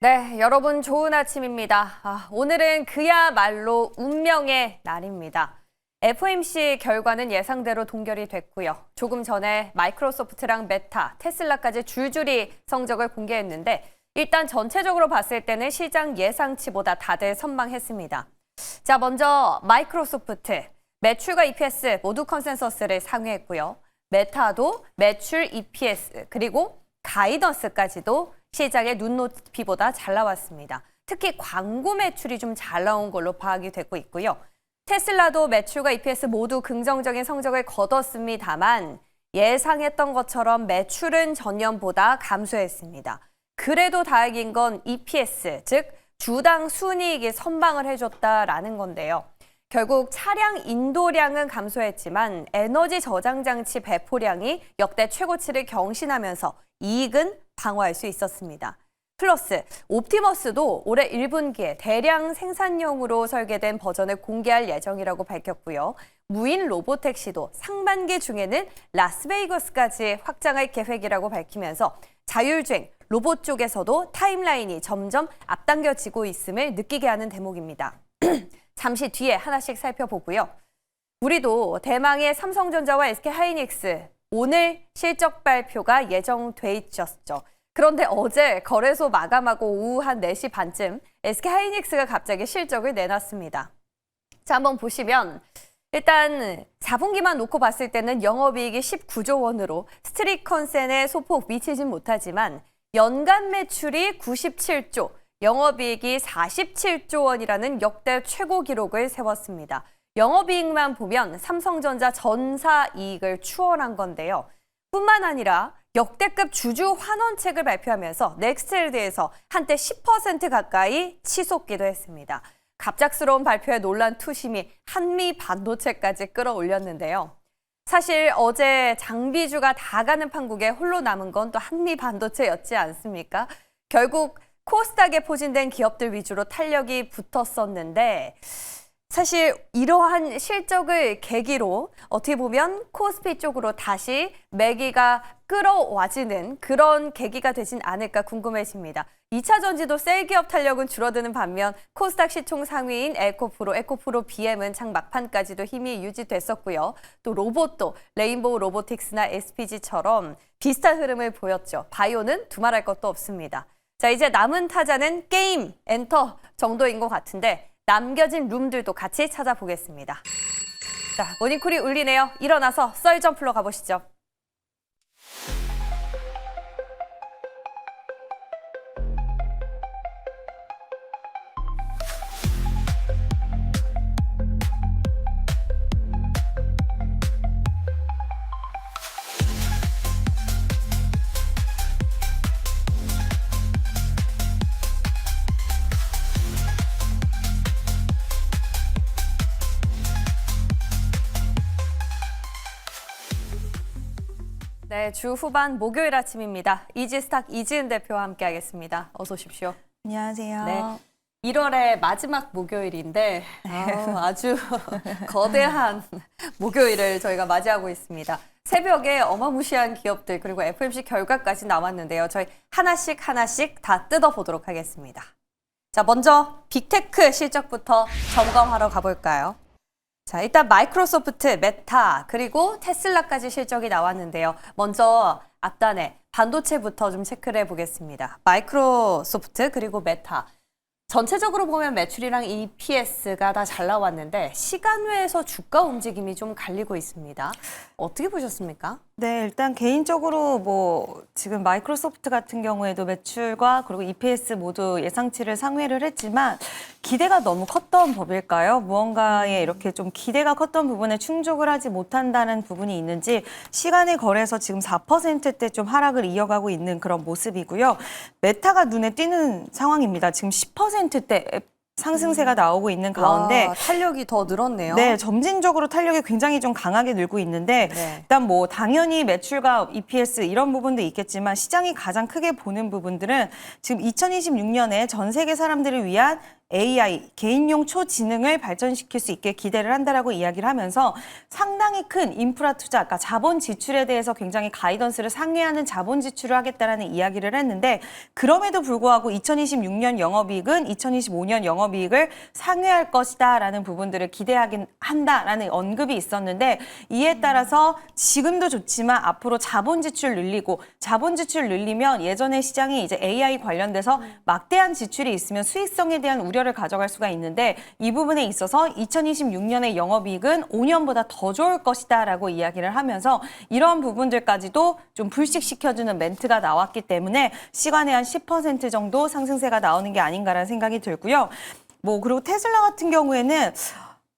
네, 여러분 좋은 아침입니다. 오늘은 그야말로 운명의 날입니다. FOMC 결과는 예상대로 동결이 됐고요. 조금 전에 마이크로소프트랑 메타, 테슬라까지 줄줄이 성적을 공개했는데 일단 전체적으로 봤을 때는 시장 예상치보다 다들 선방했습니다. 자, 먼저 마이크로소프트, 매출과 EPS 모두 컨센서스를 상회했고요. 메타도 매출, EPS 그리고 가이던스까지도 시장의 눈높이보다 잘 나왔습니다. 특히 광고 매출이 좀 잘 나온 걸로 파악이 되고 있고요. 테슬라도 매출과 EPS 모두 긍정적인 성적을 거뒀습니다만 예상했던 것처럼 매출은 전년보다 감소했습니다. 그래도 다행인 건 EPS, 즉 주당 순이익이 선방을 해줬다라는 건데요. 결국 차량 인도량은 감소했지만 에너지 저장 장치 배포량이 역대 최고치를 경신하면서 이익은 방어할 수 있었습니다. 플러스 옵티머스도 올해 1분기에 대량 생산용으로 설계된 버전을 공개할 예정이라고 밝혔고요. 무인 로보택시도 상반기 중에는 라스베이거스까지 확장할 계획이라고 밝히면서 자율주행, 로봇 쪽에서도 타임라인이 점점 앞당겨지고 있음을 느끼게 하는 대목입니다. 잠시 뒤에 하나씩 살펴보고요. 우리도 대망의 삼성전자와 SK하이닉스 오늘 실적 발표가 예정돼 있었죠. 그런데 어제 거래소 마감하고 오후 한 4시 반쯤 SK하이닉스가 갑자기 실적을 내놨습니다. 자, 한번 보시면 일단 4분기만 놓고 봤을 때는 영업이익이 19조 원으로 스트릿 컨센에 소폭 미치진 못하지만 연간 매출이 97조, 영업이익이 47조 원이라는 역대 최고 기록을 세웠습니다. 영업이익만 보면 삼성전자 전사 이익을 추월한 건데요. 뿐만 아니라 역대급 주주 환원책을 발표하면서 넥스트엘드에서 한때 10% 가까이 치솟기도 했습니다. 갑작스러운 발표에 놀란 투심이 한미 반도체까지 끌어올렸는데요. 사실 어제 장비주가 다 가는 판국에 홀로 남은 건 또 한미 반도체였지 않습니까? 결국 코스닥에 포진된 기업들 위주로 탄력이 붙었었는데 사실 이러한 실적을 계기로 어떻게 보면 코스피 쪽으로 다시 매기가 끌어와지는 그런 계기가 되진 않을까 궁금해집니다. 2차 전지도 셀 기업 탄력은 줄어드는 반면 코스닥 시총 상위인 에코프로 BM은 장 막판까지도 힘이 유지됐었고요. 또 로봇도 레인보우 로보틱스나 SPG처럼 비슷한 흐름을 보였죠. 바이오는 두말할 것도 없습니다. 자, 이제 남은 타자는 게임, 엔터 정도인 것 같은데 남겨진 룸들도 같이 찾아보겠습니다. 자, 모닝콜이 울리네요. 일어나서 썰점플로 가보시죠. 네, 주 후반 목요일 아침입니다. 이지스탁 이지은 대표와 함께하겠습니다. 어서 오십시오. 안녕하세요. 네, 1월의 마지막 목요일인데 아주 거대한 목요일을 저희가 맞이하고 있습니다. 새벽에 어마무시한 기업들 그리고 FOMC 결과까지 나왔는데요. 저희 하나씩 다 뜯어보도록 하겠습니다. 자, 먼저 빅테크 실적부터 점검하러 가볼까요? 자, 일단 마이크로소프트, 메타, 그리고 테슬라까지 실적이 나왔는데요. 먼저 앞단에 반도체부터 좀 체크를 해보겠습니다. 마이크로소프트 그리고 메타. 전체적으로 보면 매출이랑 EPS가 다 잘 나왔는데 시간외에서 주가 움직임이 좀 갈리고 있습니다. 어떻게 보셨습니까? 네, 일단 개인적으로 지금 마이크로소프트 같은 경우에도 매출과 그리고 EPS 모두 예상치를 상회를 했지만 기대가 너무 컸던 법일까요? 무언가에 이렇게 좀 기대가 컸던 부분에 충족을 하지 못한다는 부분이 있는지 시간의 거래에서 지금 4%대 좀 하락을 이어가고 있는 그런 모습이고요. 메타가 눈에 띄는 상황입니다. 지금 10%대 상승세가 나오고 있는 가운데 탄력이 더 늘었네요. 네, 점진적으로 탄력이 굉장히 좀 강하게 늘고 있는데 일단 당연히 매출과 EPS 이런 부분도 있겠지만 시장이 가장 크게 보는 부분들은 지금 2026년에 전 세계 사람들을 위한 AI, 개인용 초지능을 발전시킬 수 있게 기대를 한다라고 이야기를 하면서 상당히 큰 인프라 투자, 그러니까 자본 지출에 대해서 굉장히 가이던스를 상회하는 자본 지출을 하겠다라는 이야기를 했는데 그럼에도 불구하고 2026년 영업이익은 2025년 영업이익을 상회할 것이다라는 부분들을 기대하긴 한다라는 언급이 있었는데 이에 따라서 지금도 좋지만 앞으로 자본 지출 늘리고 자본 지출 늘리면 예전에 시장이 이제 AI 관련돼서 막대한 지출이 있으면 수익성에 대한 우려를 가져갈 수가 있는데 이 부분에 있어서 2026년의 영업이익은 5년보다 더 좋을 것이다라고 이야기를 하면서 이런 부분들까지도 좀 불식시켜주는 멘트가 나왔기 때문에 시간에 한 10% 정도 상승세가 나오는 게 아닌가라는 생각이 들고요. 그리고 테슬라 같은 경우에는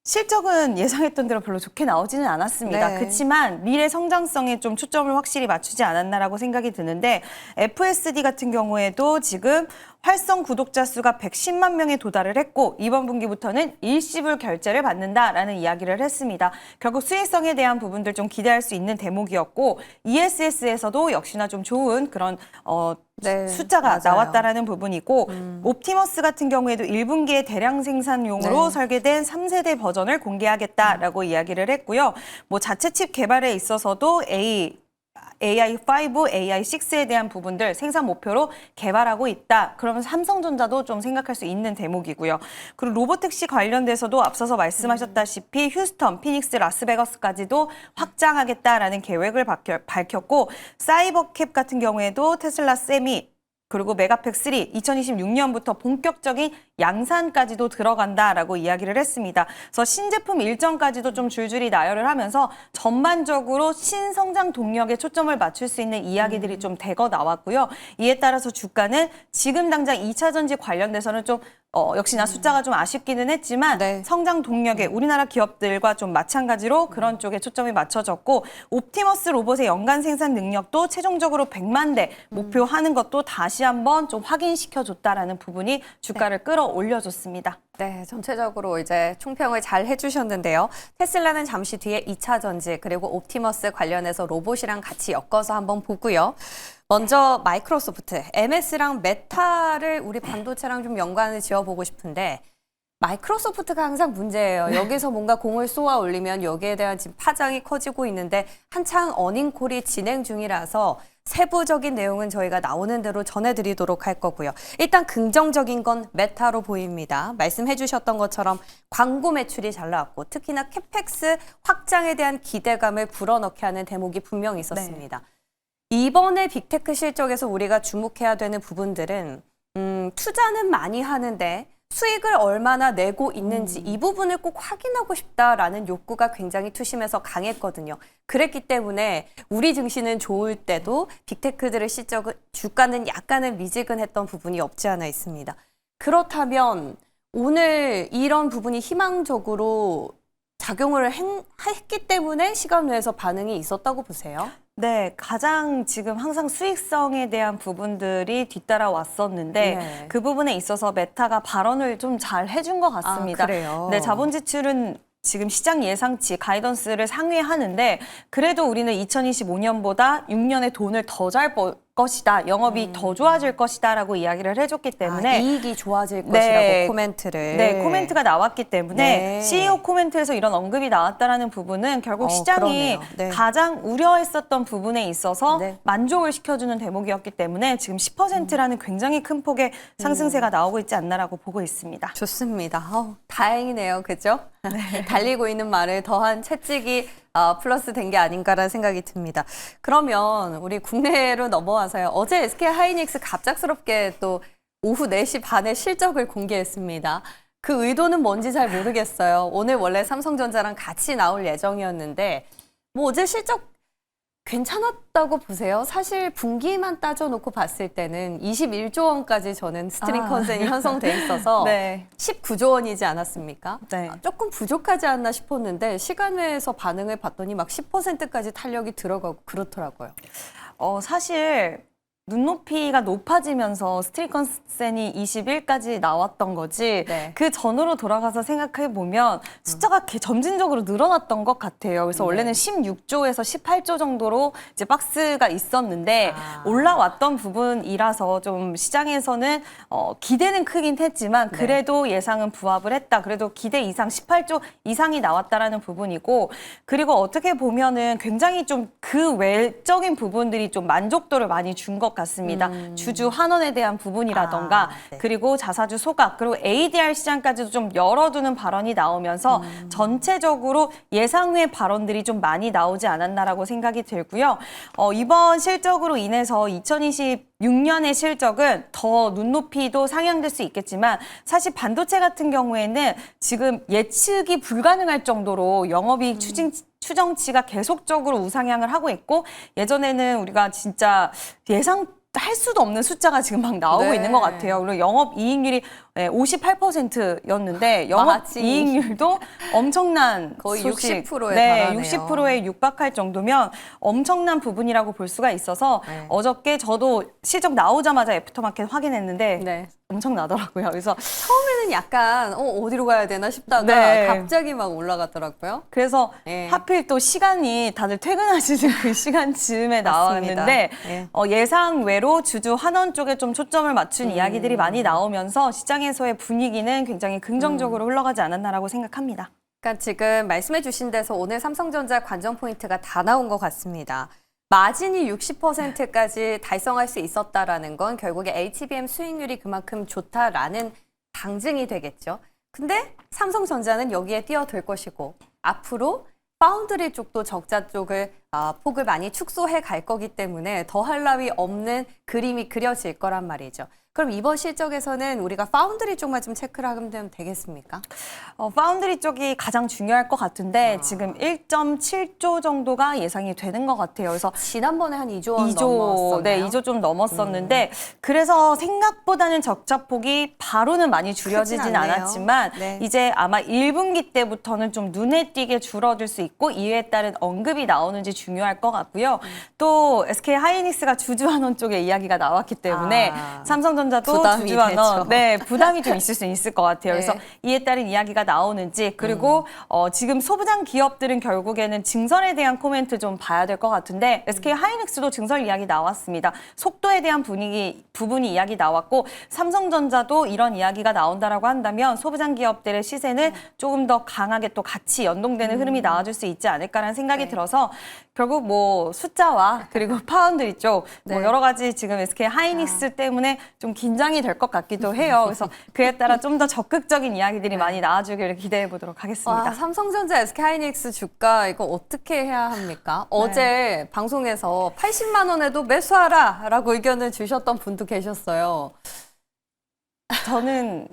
실적은 예상했던 대로 별로 좋게 나오지는 않았습니다. 네. 그렇지만 미래 성장성에 좀 초점을 확실히 맞추지 않았나라고 생각이 드는데 FSD 같은 경우에도 지금 활성 구독자 수가 110만 명에 도달을 했고 이번 분기부터는 일시불 결제를 받는다라는 이야기를 했습니다. 결국 수익성에 대한 부분들 좀 기대할 수 있는 대목이었고 ESS에서도 역시나 좀 좋은 그런 네, 숫자가 맞아요. 나왔다라는 부분이고 옵티머스 같은 경우에도 1분기에 대량 생산용으로 네. 설계된 3세대 버전을 공개하겠다라고 이야기를 했고요. 자체 칩 개발에 있어서도 AI5, AI6에 대한 부분들 생산 목표로 개발하고 있다. 그러면 삼성전자도 좀 생각할 수 있는 대목이고요. 그리고 로보택시 관련돼서도 앞서서 말씀하셨다시피 휴스턴, 피닉스, 라스베가스까지도 확장하겠다라는 계획을 밝혔고 사이버캡 같은 경우에도 테슬라 세미 그리고 메가팩 3 2026년부터 본격적인 양산까지도 들어간다라고 이야기를 했습니다. 그래서 신제품 일정까지도 좀 줄줄이 나열을 하면서 전반적으로 신성장 동력에 초점을 맞출 수 있는 이야기들이 좀 대거 나왔고요. 이에 따라서 주가는 지금 당장 2차 전지 관련돼서는 좀 역시나 숫자가 좀 아쉽기는 했지만 네. 성장 동력에 우리나라 기업들과 좀 마찬가지로 그런 쪽에 초점이 맞춰졌고 옵티머스 로봇의 연간 생산 능력도 최종적으로 100만 대 목표하는 것도 다시 한번 좀 확인시켜줬다라는 부분이 주가를 끌어올려줬습니다. 네, 전체적으로 이제 총평을 잘 해주셨는데요. 테슬라는 잠시 뒤에 2차 전지 그리고 옵티머스 관련해서 로봇이랑 같이 엮어서 한번 보고요. 먼저 마이크로소프트, MS랑 메타를 우리 반도체랑 좀 연관을 지어보고 싶은데 마이크로소프트가 항상 문제예요. 여기서 뭔가 공을 쏘아 올리면 여기에 대한 지금 파장이 커지고 있는데 한창 어닝콜이 진행 중이라서 세부적인 내용은 저희가 나오는 대로 전해드리도록 할 거고요. 일단 긍정적인 건 메타로 보입니다. 말씀해 주셨던 것처럼 광고 매출이 잘 나왔고 특히나 캐펙스 확장에 대한 기대감을 불어넣게 하는 대목이 분명히 있었습니다. 이번에 빅테크 실적에서 우리가 주목해야 되는 부분들은 투자는 많이 하는데 수익을 얼마나 내고 있는지 이 부분을 꼭 확인하고 싶다라는 욕구가 굉장히 투심해서 강했거든요. 그랬기 때문에 우리 증시는 좋을 때도 빅테크들의 실적은 주가는 약간은 미지근했던 부분이 없지 않아 있습니다. 그렇다면 오늘 이런 부분이 희망적으로 작용을 했기 때문에 시간 내에서 반응이 있었다고 보세요? 네, 가장 지금 항상 수익성에 대한 부분들이 뒤따라 왔었는데 네. 그 부분에 있어서 메타가 발언을 좀 잘 해준 것 같습니다. 아, 그래요? 네, 자본 지출은 지금 시장 예상치 가이던스를 상회하는데 그래도 우리는 2025년보다 6년에 돈을 더 잘 벌 것이다. 영업이 더 좋아질 것이다라고 이야기를 해줬기 때문에 이익이 좋아질 네. 것이라고 코멘트를. 네, 코멘트가 나왔기 때문에 네. CEO 코멘트에서 이런 언급이 나왔다라는 부분은 결국 시장이 그러네요. 네. 가장 우려했었던 부분에 있어서 네. 만족을 시켜주는 대목이었기 때문에 지금 10%라는 굉장히 큰 폭의 상승세가 나오고 있지 않나라고 보고 있습니다. 좋습니다. 다행이네요. 그죠? 달리고 있는 말을 더한 채찍이 플러스 된 게 아닌가라는 생각이 듭니다. 그러면 우리 국내로 넘어와서요. 어제 SK 하이닉스 갑작스럽게 또 오후 4시 반에 실적을 공개했습니다. 그 의도는 뭔지 잘 모르겠어요. 오늘 원래 삼성전자랑 같이 나올 예정이었는데 어제 실적 괜찮았다고 보세요. 사실 분기만 따져놓고 봤을 때는 21조 원까지 저는 스트링 컨센이 형성돼 있어서 네. 19조 원이지 않았습니까? 네. 조금 부족하지 않나 싶었는데 시간 외에서 반응을 봤더니 막 10%까지 탄력이 들어가고 그렇더라고요. 사실 눈높이가 높아지면서 스틸컨센이 21까지 나왔던 거지. 네. 그 전으로 돌아가서 생각해 보면 숫자가 점진적으로 늘어났던 것 같아요. 그래서 네. 원래는 16조에서 18조 정도로 이제 박스가 있었는데 아. 올라왔던 부분이라서 좀 시장에서는 기대는 크긴 했지만 네. 그래도 예상은 부합을 했다. 그래도 기대 이상 18조 이상이 나왔다라는 부분이고, 그리고 어떻게 보면은 굉장히 좀 그 외적인 부분들이 좀 만족도를 많이 준 것 같습니다. 주주 환원에 대한 부분이라던가 네. 그리고 자사주 소각 그리고 ADR 시장까지도 좀 열어두는 발언이 나오면서 전체적으로 예상 외 발언들이 좀 많이 나오지 않았나라고 생각이 들고요. 이번 실적으로 인해서 2026년의 실적은 더 눈높이도 상향될 수 있겠지만 사실 반도체 같은 경우에는 지금 예측이 불가능할 정도로 영업이익 추정치가 계속적으로 우상향을 하고 있고, 예전에는 우리가 진짜 예상할 수도 없는 숫자가 지금 막 나오고 네. 있는 것 같아요. 그리고 영업이익률이 58%였는데 영업이익률도 엄청난 거의 소식, 60%에 네, 달하네요. 60%에 육박할 정도면 엄청난 부분이라고 볼 수가 있어서 네. 어저께 저도 실적 나오자마자 애프터마켓 확인했는데 네. 엄청나더라고요. 그래서 처음에는 약간 어디로 가야 되나 싶다가 네. 갑자기 막 올라갔더라고요. 그래서 네. 하필 또 시간이 다들 퇴근하시는 그 시간쯤에 나왔는데 네. 예상 외로 주주 환원 쪽에 좀 초점을 맞춘 이야기들이 많이 나오면서 시장에서의 분위기는 굉장히 긍정적으로 흘러가지 않았나라고 생각합니다. 그러니까 지금 말씀해 주신 데서 오늘 삼성전자 관전 포인트가 다 나온 것 같습니다. 마진이 60%까지 달성할 수 있었다라는 건 결국에 HBM 수익률이 그만큼 좋다라는 방증이 되겠죠. 근데 삼성전자는 여기에 뛰어들 것이고 앞으로 파운드리 쪽도 적자 쪽을 폭을 많이 축소해 갈 거기 때문에 더할 나위 없는 그림이 그려질 거란 말이죠. 그럼 이번 실적에서는 우리가 파운드리 쪽만 좀 체크를 하면 되겠습니까? 파운드리 쪽이 가장 중요할 것 같은데 지금 1.7조 정도가 예상이 되는 것 같아요. 그래서 지난번에 한 2조 원 2조, 넘었었나요? 네, 2조 좀 넘었었는데 그래서 생각보다는 적자폭이 바로는 많이 줄여지진 크진 않네요. 않았지만 네. 이제 아마 1분기 때부터는 좀 눈에 띄게 줄어들 수 있고 이에 따른 언급이 나오는지 중요할 것 같고요. 또 SK 하이닉스가 주주환원 쪽에 이야기가 나왔기 때문에 삼성전자도 부담이 주주환원, 되죠. 네, 부담이 좀 있을 수 있을 것 같아요. 네. 그래서 이에 따른 이야기가 나오는지, 그리고 지금 소부장 기업들은 결국에는 증설에 대한 코멘트 좀 봐야 될 것 같은데 SK 하이닉스도 증설 이야기 나왔습니다. 속도에 대한 부분이 이야기 나왔고 삼성전자도 이런 이야기가 나온다라고 한다면 소부장 기업들의 시세는 조금 더 강하게 또 같이 연동되는 흐름이 나와줄 수 있지 않을까라는 생각이 네. 들어서 결국 뭐 숫자와 그리고 파운드리 쪽 뭐 네. 여러 가지 지금 SK 하이닉스 때문에 좀 긴장이 될 것 같기도 해요. 그래서 그에 따라 좀 더 적극적인 이야기들이 많이 나와주기를 기대해 보도록 하겠습니다. 와, 삼성전자, SK하이닉스 주가 이거 어떻게 해야 합니까? 어제 방송에서 80만 원에도 매수하라라고 의견을 주셨던 분도 계셨어요. 저는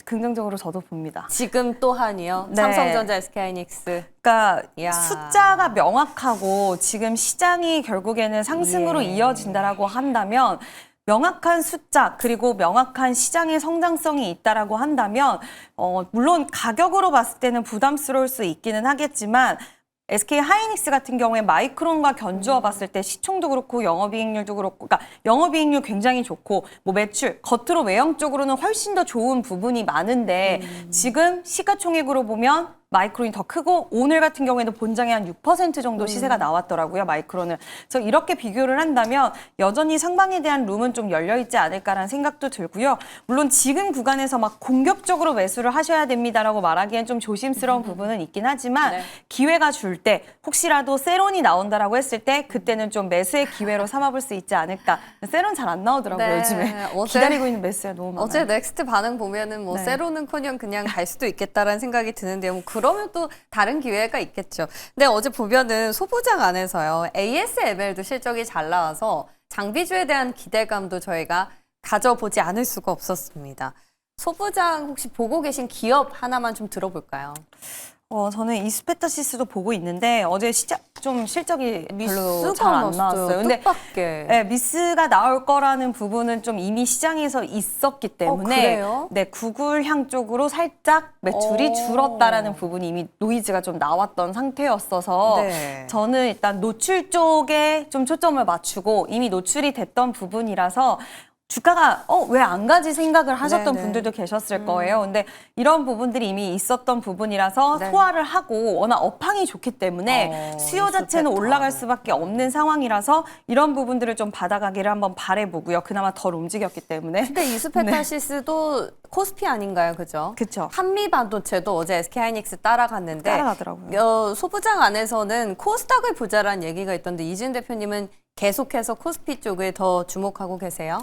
긍정적으로 저도 봅니다. 지금 또한이요. 네. 삼성전자, SK하이닉스. 그러니까 이야. 숫자가 명확하고 지금 시장이 결국에는 상승으로 예. 이어진다라고 한다면 명확한 숫자 그리고 명확한 시장의 성장성이 있다라고 한다면 물론 가격으로 봤을 때는 부담스러울 수 있기는 하겠지만 SK 하이닉스 같은 경우에 마이크론과 견주어 봤을 때 시총도 그렇고 영업이익률도 그렇고, 그러니까 영업이익률 굉장히 좋고 뭐 매출 겉으로 외형적으로는 훨씬 더 좋은 부분이 많은데 지금 시가총액으로 보면 마이크론이 더 크고 오늘 같은 경우에도 본장에 한 6% 정도 시세가 나왔더라고요, 마이크론은. 그래서 이렇게 비교를 한다면 여전히 상방에 대한 룸은 좀 열려있지 않을까라는 생각도 들고요. 물론 지금 구간에서 막 공격적으로 매수를 하셔야 됩니다라고 말하기엔 좀 조심스러운 부분은 있긴 하지만 네. 기회가 줄 때 혹시라도 세론이 나온다라고 했을 때 그때는 좀 매수의 기회로 삼아볼 수 있지 않을까. 세론 잘 안 나오더라고요, 네, 요즘에. 어제- 기다리고 있는 매수가 너무 많아요. 어제 넥스트 반응 보면은 뭐 네. 세로는커녕 그냥 갈 수도 있겠다라는 생각이 드는데요. 뭐 그러면 또 다른 기회가 있겠죠. 근데 어제 보면은 소부장 안에서요. ASML도 실적이 잘 나와서 장비주에 대한 기대감도 저희가 가져보지 않을 수가 없었습니다. 소부장 혹시 보고 계신 기업 하나만 좀 들어볼까요? 저는 이스페타시스도 보고 있는데 어제 좀 실적이 별로 미스가 잘 안 나왔어요. 근데 뜻밖의. 네, 미스가 나올 거라는 부분은 좀 이미 시장에서 있었기 때문에 그래요? 네, 구글향 쪽으로 살짝 매출이 줄었다라는 부분이 이미 노이즈가 좀 나왔던 상태였어서 네. 저는 일단 노출 쪽에 좀 초점을 맞추고 이미 노출이 됐던 부분이라서 주가가 왜 안 가지 생각을 하셨던 네네. 분들도 계셨을 거예요. 근데 이런 부분들이 이미 있었던 부분이라서 네. 소화를 하고 워낙 업황이 좋기 때문에 수요 자체는 스펙타고. 올라갈 수밖에 없는 상황이라서 이런 부분들을 좀 받아가기를 한번 바라보고요. 그나마 덜 움직였기 때문에. 근데 이스페타시스도 코스피 아닌가요, 그죠? 그쵸. 한미반도체도 어제 SK하이닉스 따라갔는데 따라가더라고요. 소부장 안에서는 코스닥을 보자라는 얘기가 있던데 이진 대표님은 계속해서 코스피 쪽에 더 주목하고 계세요?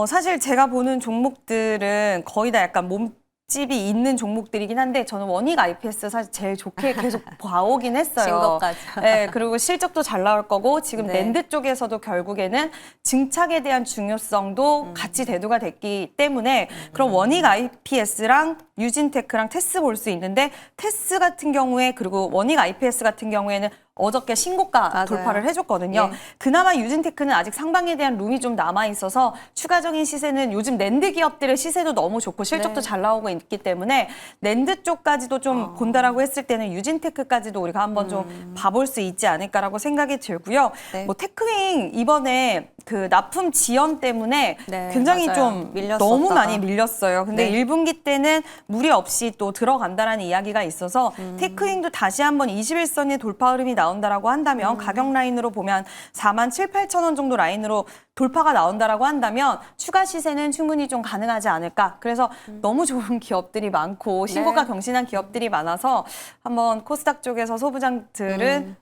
사실 제가 보는 종목들은 거의 다 약간 몸집이 있는 종목들이긴 한데 저는 원익 IPS 사실 제일 좋게 계속 봐오긴 했어요. 진 것까지. 네, 그리고 실적도 잘 나올 거고 지금 네. 낸드 쪽에서도 결국에는 증착에 대한 중요성도 같이 대두가 됐기 때문에 그럼 원익 IPS랑 유진테크랑 테스 볼 수 있는데 테스 같은 경우에 그리고 원익 IPS 같은 경우에는 어저께 신고가 맞아요. 돌파를 해줬거든요. 예. 그나마 유진테크는 아직 상방에 대한 룸이 좀 남아있어서 추가적인 시세는 요즘 낸드 기업들의 시세도 너무 좋고 실적도 네. 잘 나오고 있기 때문에 낸드 쪽까지도 좀 본다라고 했을 때는 유진테크까지도 우리가 한번 좀 봐볼 수 있지 않을까라고 생각이 들고요. 네. 뭐 테크윙 이번에 그 납품 지연 때문에 네, 굉장히 맞아요. 좀 밀렸었다가. 너무 많이 밀렸어요. 근데 네. 1분기 때는 무리 없이 또 들어간다라는 이야기가 있어서 테크윙도 다시 한번 21선의 돌파 흐름이 나온다라고 한다면 가격 라인으로 보면 47,800원 정도 라인으로 돌파가 나온다라고 한다면 추가 시세는 충분히 좀 가능하지 않을까. 그래서 너무 좋은 기업들이 많고 신고가 네. 경신한 기업들이 많아서 한번 코스닥 쪽에서 소부장들은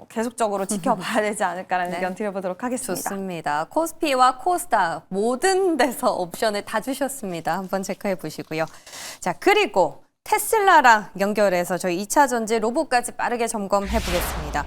계속적으로 지켜봐야 되지 않을까라는 네. 의견 드려보도록 하겠습니다. 좋습니다. 코스피와 코스닥 모든 데서 옵션을 다 주셨습니다. 한번 체크해 보시고요. 자, 그리고 테슬라랑 연결해서 저희 2차 전지 로봇까지 빠르게 점검해 보겠습니다.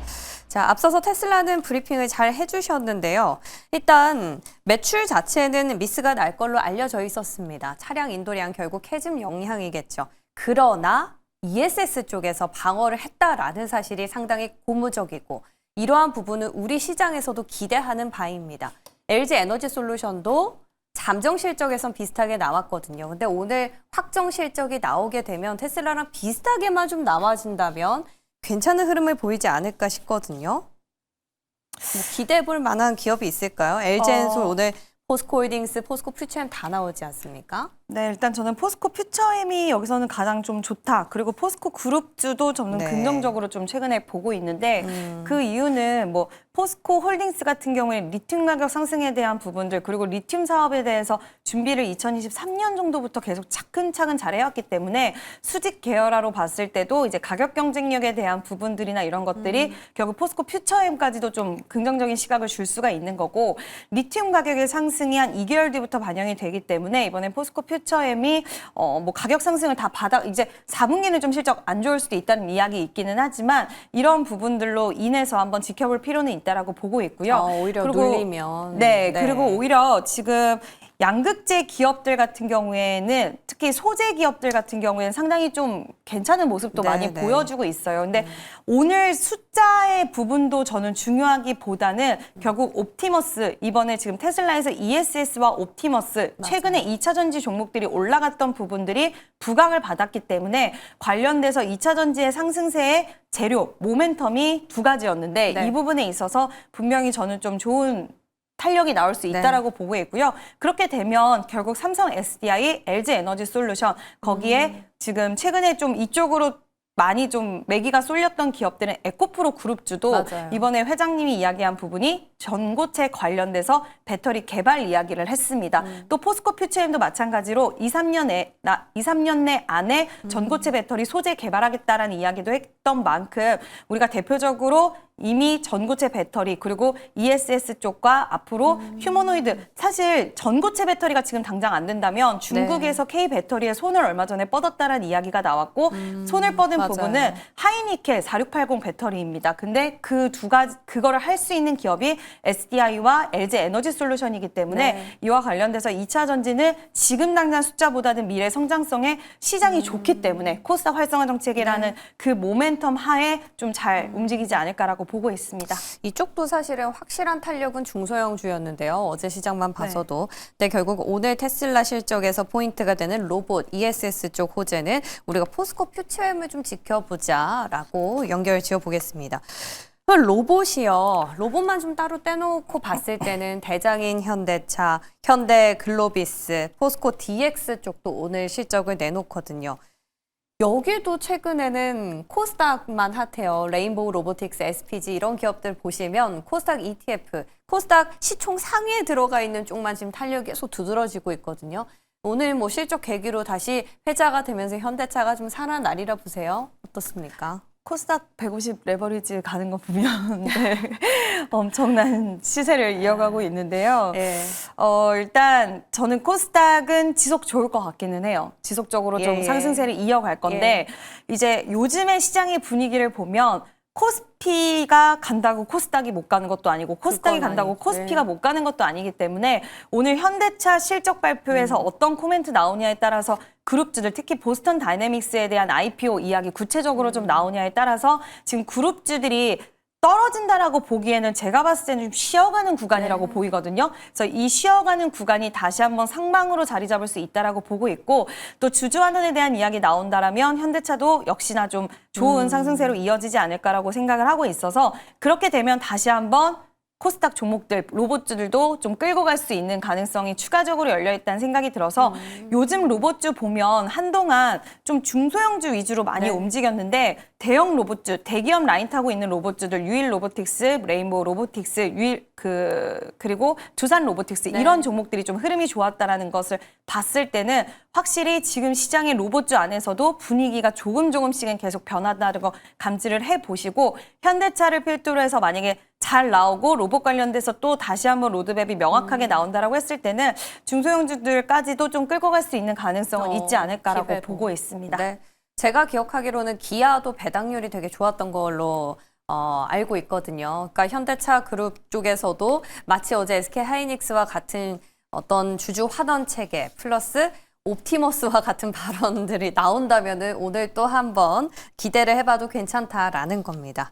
자, 앞서서 테슬라는 브리핑을 잘 해주셨는데요. 일단 매출 자체는 미스가 날 걸로 알려져 있었습니다. 차량 인도량 결국 해즘 영향이겠죠. 그러나 ESS 쪽에서 방어를 했다라는 사실이 상당히 고무적이고 이러한 부분은 우리 시장에서도 기대하는 바입니다. LG 에너지 솔루션도 잠정 실적에선 비슷하게 나왔거든요. 근데 오늘 확정 실적이 나오게 되면 테슬라랑 비슷하게만 좀 나와진다면 괜찮은 흐름을 보이지 않을까 싶거든요. 뭐 기대해 볼 만한 기업이 있을까요? LG엔솔 오늘 포스코홀딩스, 포스코 퓨처엠 다 나오지 않습니까? 네, 일단 저는 포스코 퓨처엠이 여기서는 가장 좀 좋다. 그리고 포스코 그룹주도 저는 네. 긍정적으로 좀 최근에 보고 있는데 그 이유는 뭐 포스코 홀딩스 같은 경우에 리튬 가격 상승에 대한 부분들 그리고 리튬 사업에 대해서 준비를 2023년 정도부터 계속 차근차근 잘해왔기 때문에 수직 계열화로 봤을 때도 이제 가격 경쟁력에 대한 부분들이나 이런 것들이 결국 포스코 퓨처엠까지도 좀 긍정적인 시각을 줄 수가 있는 거고 리튬 가격의 상승이 한 2개월 뒤부터 반영이 되기 때문에 이번에 포스코 퓨처엠이 뭐 가격 상승을 다 이제 4분기는 좀 실적 안 좋을 수도 있다는 이야기 있기는 하지만 이런 부분들로 인해서 한번 지켜볼 필요는 있다라고 보고 있고요. 오히려 그리고 눌리면. 네, 그리고 오히려 지금 양극재 기업들 같은 경우에는 특히 소재 기업들 같은 경우에는 상당히 좀 괜찮은 모습도 네, 많이 네. 보여주고 있어요. 근데 오늘 숫자의 부분도 저는 중요하기보다는 결국 옵티머스 이번에 지금 테슬라에서 ESS와 옵티머스 최근에 2차 전지 종목들이 올라갔던 부분들이 부각을 받았기 때문에 관련돼서 2차 전지의 상승세의 재료, 모멘텀이 두 가지였는데 네. 이 부분에 있어서 분명히 저는 좀 좋은 탄력이 나올 수 있다라고 보고 있고요. 그렇게 되면 결국 삼성 SDI, LG 에너지 솔루션 거기에 지금 최근에 좀 이쪽으로 많이 좀 매기가 쏠렸던 기업들은 에코프로 그룹주도 맞아요. 이번에 회장님이 이야기한 부분이 전고체 관련돼서 배터리 개발 이야기를 했습니다. 또 포스코 퓨처엠도 마찬가지로 2, 3년 내 안에 전고체 배터리 소재 개발하겠다라는 이야기도 했던 만큼 우리가 대표적으로 이미 전고체 배터리 그리고 ESS 쪽과 앞으로 휴머노이드 사실 전고체 배터리가 지금 당장 안 된다면 중국에서 K 배터리에 손을 얼마 전에 뻗었다는 이야기가 나왔고 손을 뻗은 맞아요. 부분은 하이니켈 4680 배터리입니다. 근데 그 두 가지 그거를 할 수 있는 기업이 SDI와 LG 에너지 솔루션이기 때문에 네. 이와 관련돼서 2차 전지는 지금 당장 숫자보다는 미래 성장성에 시장이 좋기 때문에 코스닥 활성화 정책이라는 그 모멘텀 하에 좀 잘 움직이지 않을까라고 보고 있습니다. 이쪽도 사실은 확실한 탄력은 중소형주였는데요. 어제 시장만 봐서도. 근데 결국 오늘 테슬라 실적에서 포인트가 되는 로봇 ESS 쪽 호재는 우리가 포스코 퓨처엠을 좀 지켜보자라고 연결 지어보겠습니다. 로봇이요. 로봇만 좀 따로 떼놓고 봤을 때는 대장인 현대차, 현대글로비스, 포스코 DX 쪽도 오늘 실적을 내놓거든요. 여기도 최근에는 코스닥만 핫해요. 레인보우 로보틱스, SPG 이런 기업들 보시면 코스닥 ETF, 코스닥 시총 상위에 들어가 있는 쪽만 지금 탄력이 계속 두드러지고 있거든요. 오늘 뭐 실적 계기로 다시 회자가 되면서 현대차가 좀 살아나리라 보세요. 어떻습니까? 코스닥 150 레버리지 가는 거 보면 네, 엄청난 시세를 이어가고 있는데요. 예. 일단 저는 코스닥은 지속 좋을 것 같기는 해요. 지속적으로 좀 예. 상승세를 이어갈 건데 이제 요즘의 시장의 분위기를 보면 코스피가 간다고 코스닥이 못 가는 것도 아니고 코스닥이 그건 간다고 아니지. 코스피가 못 가는 것도 아니기 때문에 오늘 현대차 실적 발표에서 어떤 코멘트 나오냐에 따라서 그룹주들 특히 보스턴 다이내믹스에 대한 IPO 이야기 구체적으로 좀 나오냐에 따라서 지금 그룹주들이 떨어진다라고 보기에는 제가 봤을 때는 좀 쉬어가는 구간이라고 보이거든요. 그래서 이 쉬어가는 구간이 다시 한번 상방으로 자리 잡을 수 있다라고 보고 있고 또 주주환원에 대한 이야기 나온다라면 현대차도 역시나 좀 좋은 상승세로 이어지지 않을까라고 생각을 하고 있어서 그렇게 되면 다시 한번 코스닥 종목들, 로봇주들도 좀 끌고 갈 수 있는 가능성이 추가적으로 열려있다는 생각이 들어서 요즘 로봇주 보면 한동안 좀 중소형주 위주로 많이 움직였는데 대형 로봇주, 대기업 라인 타고 있는 로봇주들, 유일 로보틱스, 레인보우 로보틱스, 그리고 두산 로보틱스 이런 종목들이 좀 흐름이 좋았다라는 것을 봤을 때는 확실히 지금 시장의 로봇주 안에서도 분위기가 조금씩은 계속 변한다는 거 감지를 해보시고 현대차를 필두로 해서 만약에 잘 나오고 로봇 관련돼서 또 다시 한번 로드맵이 명확하게 나온다라고 했을 때는 중소형주들까지도 좀 끌고 갈 수 있는 가능성은 있지 않을까라고 기회로. 보고 있습니다. 네. 제가 기억하기로는 기아도 배당률이 되게 좋았던 걸로 알고 있거든요. 그러니까 현대차 그룹 쪽에서도 마치 어제 SK 하이닉스와 같은 어떤 주주 환원 체계 플러스 옵티머스와 같은 발언들이 나온다면은 오늘 또 한번 기대를 해봐도 괜찮다라는 겁니다.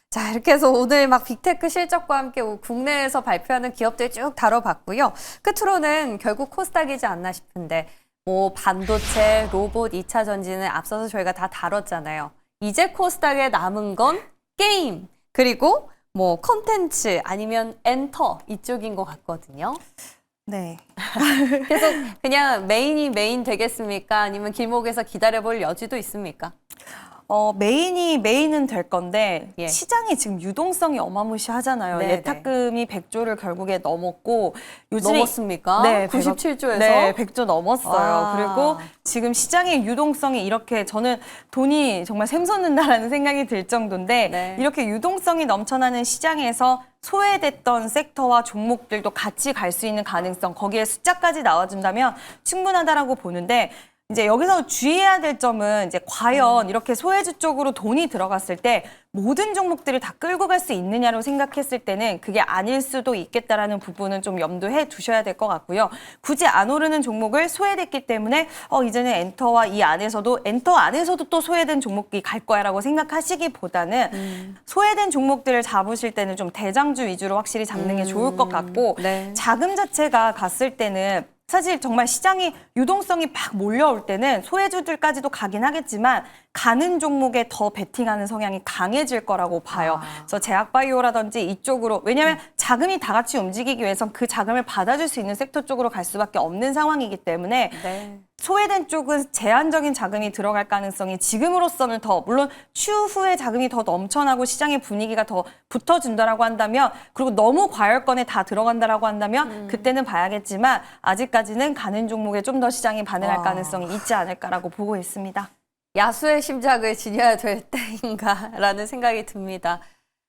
자, 이렇게 해서 오늘 막 빅테크 실적과 함께 국내에서 발표하는 기업들 쭉 다뤄봤고요. 끝으로는 결국 코스닥이지 않나 싶은데 뭐 반도체, 로봇, 2차 전지는 앞서서 저희가 다 다뤘잖아요. 이제 코스닥에 남은 건 게임, 그리고 뭐 컨텐츠 아니면 엔터 이쪽인 것 같거든요. 네. 계속 그냥 메인 되겠습니까? 아니면 길목에서 기다려볼 여지도 있습니까? 메인은 될 건데 예. 시장이 지금 유동성이 어마무시하잖아요. 네네. 예탁금이 100조를 결국에 넘었고 요즘에 넘었습니까? 네, 97조에서? 네, 100조 넘었어요. 와. 그리고 지금 시장의 유동성이 이렇게 저는 돈이 정말 샘솟는다라는 생각이 들 정도인데 네. 이렇게 유동성이 넘쳐나는 시장에서 소외됐던 섹터와 종목들도 같이 갈 수 있는 가능성 거기에 숫자까지 나와준다면 충분하다라고 보는데 이제 여기서 주의해야 될 점은 이제 과연 이렇게 소외주 쪽으로 돈이 들어갔을 때 모든 종목들을 다 끌고 갈 수 있느냐로 생각했을 때는 그게 아닐 수도 있겠다라는 부분은 좀 염두해 두셔야 될 것 같고요. 굳이 안 오르는 종목을 소외됐기 때문에 이제는 엔터와 이 안에서도 엔터 안에서도 또 소외된 종목이 갈 거야라고 생각하시기보다는 소외된 종목들을 잡으실 때는 좀 대장주 위주로 확실히 잡는 게 좋을 것 같고 네. 자금 자체가 갔을 때는 사실 정말 시장이 유동성이 막 몰려올 때는 소외주들까지도 가긴 하겠지만 가는 종목에 더 베팅하는 성향이 강해질 거라고 봐요. 그래서 제약바이오라든지 이쪽으로 왜냐하면 자금이 다 같이 움직이기 위해선 그 자금을 받아줄 수 있는 섹터 쪽으로 갈 수밖에 없는 상황이기 때문에 네. 소외된 쪽은 제한적인 자금이 들어갈 가능성이 지금으로서는 더 물론 추후에 자금이 더 넘쳐나고 시장의 분위기가 더 붙어준다라고 한다면 그리고 너무 과열권에 다 들어간다라고 한다면 그때는 봐야겠지만 아직까지는 가는 종목에 좀 더 시장이 반응할 가능성이 있지 않을까라고 보고 있습니다. 야수의 심장을 지녀야 될 때인가라는 생각이 듭니다.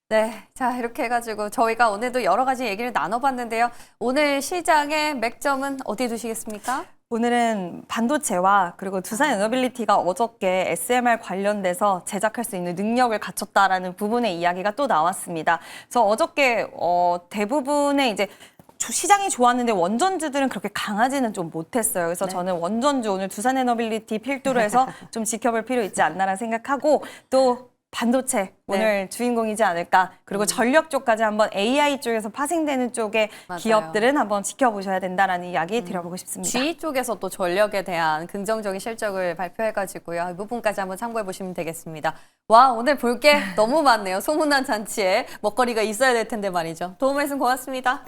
네, 자 이렇게 해가지고 저희가 오늘도 여러 가지 얘기를 나눠봤는데요. 오늘 시장의 맥점은 어디 두시겠습니까? 오늘은 반도체와 그리고 두산 에너빌리티가 어저께 SMR 관련돼서 제작할 수 있는 능력을 갖췄다라는 부분의 이야기가 또 나왔습니다. 그래서 어저께 대부분의 이제 시장이 좋았는데 원전주들은 그렇게 강하지는 좀 못했어요. 그래서 네. 저는 원전주 오늘 두산 에너빌리티 필두로 해서 좀 지켜볼 필요 있지 않나라는 생각하고 또 반도체 오늘 주인공이지 않을까. 그리고 전력 쪽까지 한번 AI 쪽에서 파생되는 쪽의 맞아요. 기업들은 한번 지켜보셔야 된다라는 이야기 드려보고 싶습니다. G 쪽에서 또 전력에 대한 긍정적인 실적을 발표해가지고요. 이 부분까지 한번 참고해 보시면 되겠습니다. 와, 오늘 볼 게 너무 많네요. 소문난 잔치에 먹거리가 있어야 될 텐데 말이죠. 도움 말씀 고맙습니다.